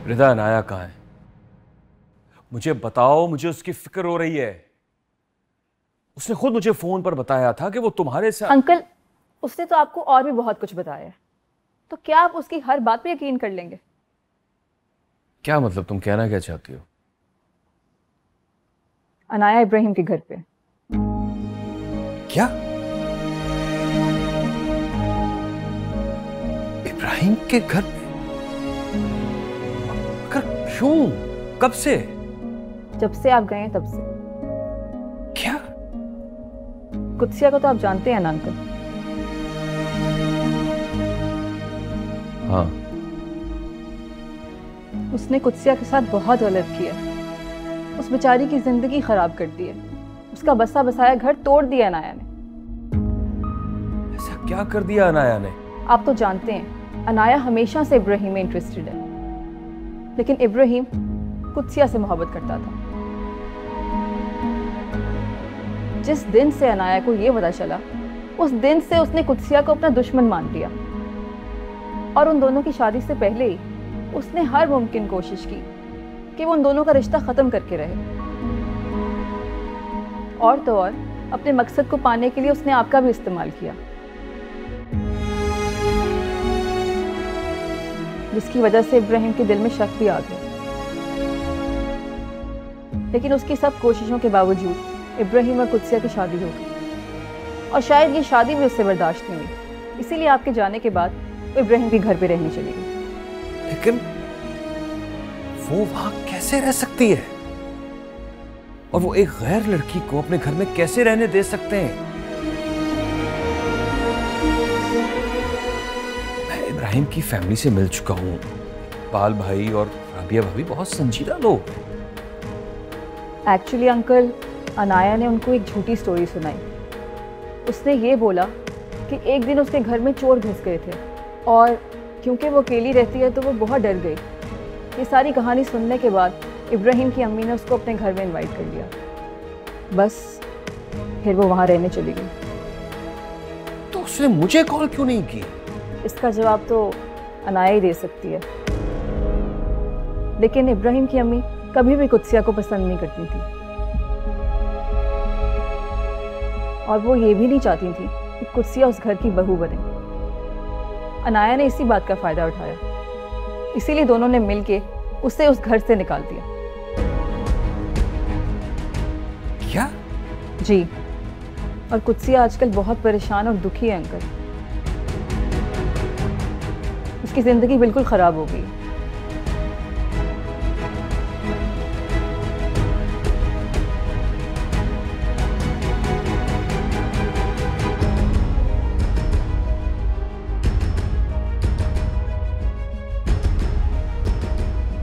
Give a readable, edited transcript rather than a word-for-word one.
रिदा अनाया कहाँ है? मुझे बताओ, मुझे उसकी फिक्र हो रही है। उसने खुद मुझे फोन पर बताया था कि वो तुम्हारे साथ। अंकल, उसने तो आपको और भी बहुत कुछ बताया है, तो क्या आप उसकी हर बात पे यकीन कर लेंगे? क्या मतलब, तुम कहना क्या चाहती हो? अनाया इब्राहिम के घर पे। क्या? इब्राहिम के घर पे? क्यों? कब से? जब से आप गए हैं तब से। क्या? कुत्सिया को तो आप जानते हैं ना अंकल? हाँ। उसने कुत्सिया के साथ बहुत गलत किया। उस बेचारी की जिंदगी खराब कर दी है। उसका बसा बसाया घर तोड़ दिया अनाया ने। ऐसा क्या कर दिया अनाया ने? आप तो जानते हैं अनाया हमेशा से इब्राहिम में इंटरेस्टेड है, लेकिन इब्राहिम कुत्सिया से मोहब्बत करता था। जिस दिन से अनाया को यह पता चला, उस दिन से उसने कुत्सिया को अपना दुश्मन मान लिया और उन दोनों की शादी से पहले ही उसने हर मुमकिन कोशिश की कि वो उन दोनों का रिश्ता खत्म करके रहे। और तो और अपने मकसद को पाने के लिए उसने आपका भी इस्तेमाल किया, जिसकी वजह से इब्राहिम के दिल में शक भी आ गया। लेकिन उसकी सब कोशिशों के बावजूद इब्राहिम और कुत्सिया की शादी हो गई, और शायद ये शादी भी उससे बर्दाश्त नहीं हुई, इसीलिए आपके जाने के बाद वो इब्राहिम के घर पे रहने चली गई। लेकिन वो वहां कैसे रह सकती है? और वो एक गैर लड़की को अपने घर में कैसे रहने दे सकते हैं? मैं इब्राहिम की फैमिली से मिल चुका हूं। पाल भाई और राबिया भाभी बहुत संजीदा लोग। एक्चुअली अंकल, अनाया ने उनको एक झूठी स्टोरी सुनाई। उसने ये बोला कि एक दिन उसके घर में चोर घुस गए थे, और क्योंकि वो अकेली रहती है तो वो बहुत डर गई। ये सारी कहानी सुनने के बाद इब्राहिम की अम्मी ने उसको अपने घर में इनवाइट कर लिया। बस फिर वो वहाँ रहने चली गई। तो उसने मुझे कॉल क्यों नहीं की? इसका जवाब तो अनाया ही दे सकती है, लेकिन इब्राहिम की अम्मी कभी भी कुत्सिया को पसंद नहीं करती थी, और वो ये भी नहीं चाहती थी कि कुत्सिया उस घर की बहू बने। अनाया ने इसी बात का फायदा उठाया, इसीलिए दोनों ने मिलके उसे उस घर से निकाल दिया। क्या? जी, और कुत्सिया आजकल बहुत परेशान और दुखी है अंकल। उसकी जिंदगी बिल्कुल खराब हो गई।